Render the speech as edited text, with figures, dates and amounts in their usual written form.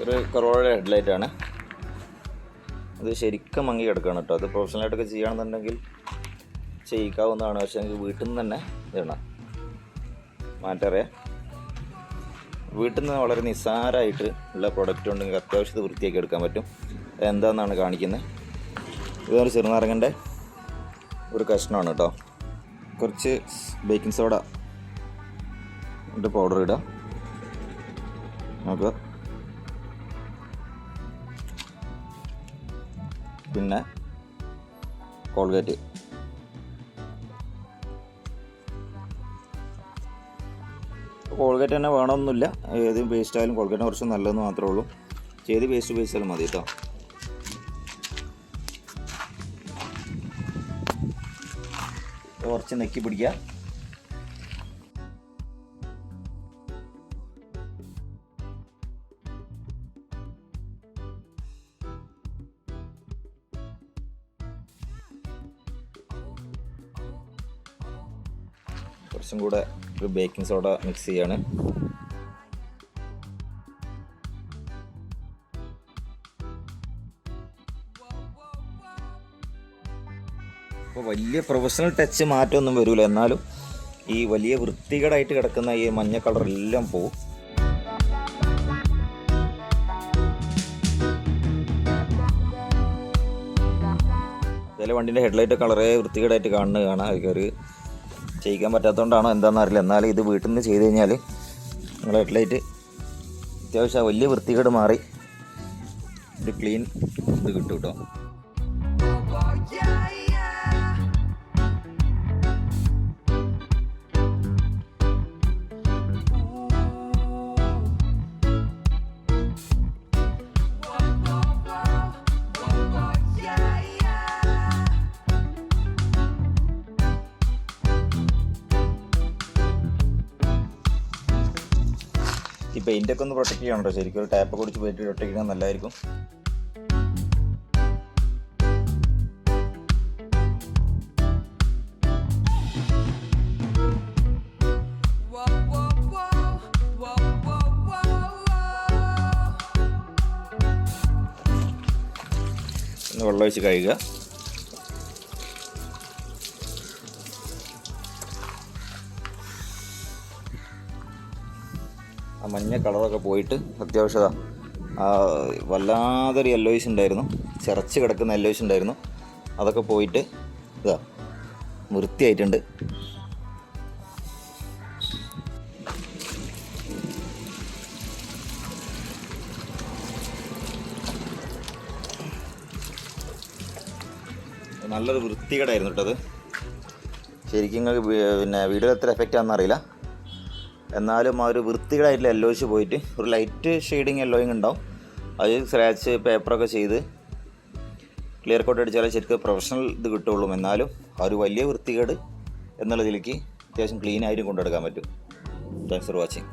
ഒരു കൊറോളയുടെ ഹെഡ്ലൈറ്റാണ്. അത് ശരിക്കും മങ്ങി കിടക്കുകയാണ് കേട്ടോ. അത് പ്രൊഫഷണലായിട്ടൊക്കെ ചെയ്യുകയാണെന്നുണ്ടെങ്കിൽ ചെയ്യിക്കാവുന്നതാണ്. പക്ഷേ എനിക്ക് വീട്ടിൽ നിന്ന് തന്നെ ഇടണം മാറ്ററിയാം. വീട്ടിൽ നിന്ന് വളരെ നിസ്സാരമായിട്ട് ഉള്ള പ്രൊഡക്റ്റ് ഉണ്ടെങ്കിൽ അത്യാവശ്യത്തെ വൃത്തിയാക്കി എടുക്കാൻ പറ്റും. എന്താണെന്നാണ് കാണിക്കുന്നത്. ഇതൊരു ചെറുനാരങ്ങൻ്റെ ഒരു കഷ്ണമാണ് കേട്ടോ. കുറച്ച് ബേക്കിംഗ് സോഡ പൗഡർ ഇടുക. നോക്കുക. പിന്നെ കോൾഗേറ്റ്. കോൾഗേറ്റ് തന്നെ വേണമെന്നില്ല. ഏത് പേസ്റ്റ് ആയാലും കോൾഗേറ്റിന് കുറച്ച് നല്ലതെന്ന് മാത്രമേ ഉള്ളൂ. ഏത് പേസ്റ്റ് ഉപയോഗിച്ചാലും മതി കേട്ടോ. കുറച്ച് നെക്കി പിടിക്കുക. കുറച്ചും കൂടെ ഒരു ബേക്കിംഗ് സോഡ മിക്സ് ചെയ്യാണ്. അപ്പോൾ വലിയ പ്രൊഫഷണൽ ടച്ച് മാറ്റമൊന്നും വരില്ല. എന്നാലും ഈ വലിയ വൃത്തികേടായിട്ട് കിടക്കുന്ന ഈ മഞ്ഞ കളറെല്ലാം പോവും. ചില വണ്ടീൻ്റെ ഹെഡ്ലൈറ്റ് കളറേ വൃത്തികേടായിട്ട് കാണാം. ഒരു ചെയ്യിക്കാൻ പറ്റാത്തതുകൊണ്ടാണോ എന്താണെന്ന് അറിയില്ല. എന്നാലും ഇത് വീട്ടിൽ നിന്ന് ചെയ്ത് കഴിഞ്ഞാൽ നിങ്ങളുടെ ഹെഡ്ലൈറ്റ് അത്യാവശ്യം വലിയ വൃത്തികേട് മാറി ഒരു ക്ലീൻ ഇത് കിട്ടും കേട്ടോ. ഈ പെയിൻ്റൊക്കെ ഒന്ന് പ്രൊട്ടക്റ്റ് ചെയ്യണം കേട്ടോ. ശരിക്കും ഒരു ടാപ്പൊക്കെ കുടിച്ച് പോയിട്ട് പ്രൊട്ടക്റ്റ് ചെയ്യാൻ നല്ലതായിരിക്കും. ഒന്ന് വെള്ളം ഒഴിച്ച് കഴുകുക. ആ മഞ്ഞ കളറൊക്കെ പോയിട്ട് അത്യാവശ്യം വല്ലാതൊരു യെല്ലോയിഷ് ഉണ്ടായിരുന്നു, ചിറച്ച് കിടക്കുന്ന യെല്ലോയിഷ് ഉണ്ടായിരുന്നു. അതൊക്കെ പോയിട്ട് ഇതാ വൃത്തിയായിട്ടുണ്ട്. നല്ലൊരു വൃത്തികേടായിരുന്നു കേട്ടോ അത്. ശരിക്കും നിങ്ങൾക്ക് പിന്നെ വീഡിയോ എത്ര എഫക്റ്റ് ആണെന്ന് അറിയില്ല. എന്നാലും ആ ഒരു വൃത്തികേടായിട്ടുള്ള യെല്ലോയിഷ് പോയിട്ട് ഒരു ലൈറ്റ് ഷെയ്ഡിങ് യെല്ലോയിങ് ഉണ്ടാവും. അത് സ്ക്രാച്ച് പേപ്പറൊക്കെ ചെയ്ത് ക്ലിയർ കോട്ട് അടിച്ചാലേ ശരിക്കും പ്രൊഫഷണൽ ഇത് കിട്ടുള്ളൂ. എന്നാലും ആ ഒരു വലിയ വൃത്തികേട് എന്നുള്ളതിലേക്ക് അത്യാവശ്യം ക്ലീൻ ആയിട്ട് കൊണ്ടെടുക്കാൻ പറ്റും. Thanks for watching.